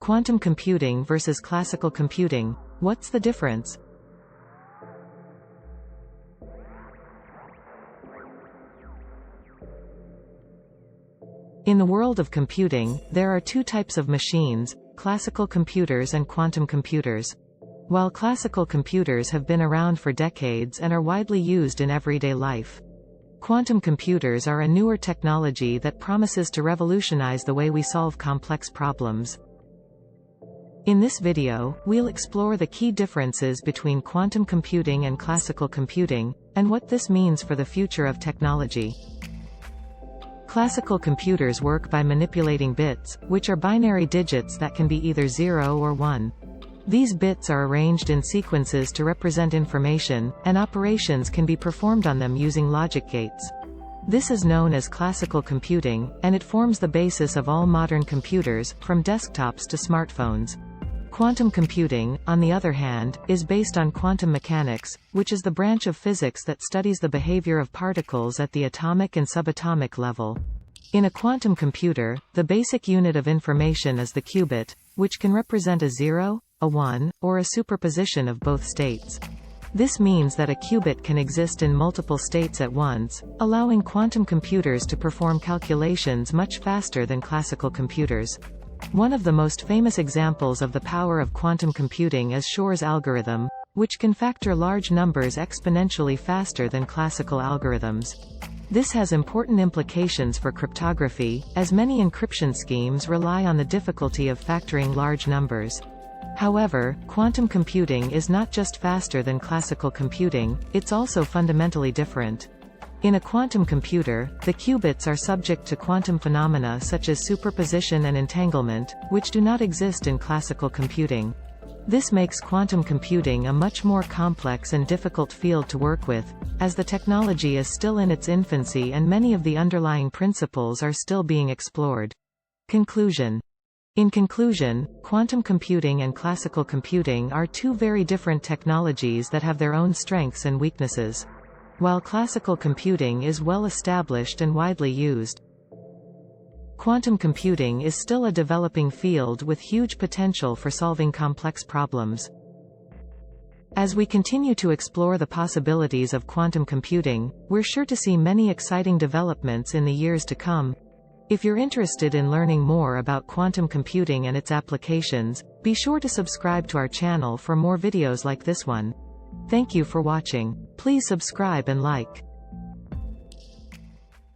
Quantum computing versus classical computing. What's the difference? In the world of computing, there are two types of machines: classical computers and quantum computers. While classical computers have been around for decades and are widely used in everyday life, quantum computers are a newer technology that promises to revolutionize the way we solve complex problems. In this video, we'll explore the key differences between quantum computing and classical computing, and what this means for the future of technology. Classical computers work by manipulating bits, which are binary digits that can be either 0 or 1. These bits are arranged in sequences to represent information, and operations can be performed on them using logic gates. This is known as classical computing, and it forms the basis of all modern computers, from desktops to smartphones. Quantum computing, on the other hand, is based on quantum mechanics, which is the branch of physics that studies the behavior of particles at the atomic and subatomic level. In a quantum computer, the basic unit of information is the qubit, which can represent a 0, a 1, or a superposition of both states. This means that a qubit can exist in multiple states at once, allowing quantum computers to perform calculations much faster than classical computers. One of the most famous examples of the power of quantum computing is Shor's algorithm, which can factor large numbers exponentially faster than classical algorithms. This has important implications for cryptography, as many encryption schemes rely on the difficulty of factoring large numbers. However, quantum computing is not just faster than classical computing, it's also fundamentally different. In a quantum computer, the qubits are subject to quantum phenomena such as superposition and entanglement, which do not exist in classical computing. This makes quantum computing a much more complex and difficult field to work with, as the technology is still in its infancy and many of the underlying principles are still being explored. Conclusion. In conclusion, quantum computing and classical computing are two very different technologies that have their own strengths and weaknesses. While classical computing is well established and widely used, quantum computing is still a developing field with huge potential for solving complex problems. As we continue to explore the possibilities of quantum computing, we're sure to see many exciting developments in the years to come. If you're interested in learning more about quantum computing and its applications, be sure to subscribe to our channel for more videos like this one. Thank you for watching. Please subscribe and like.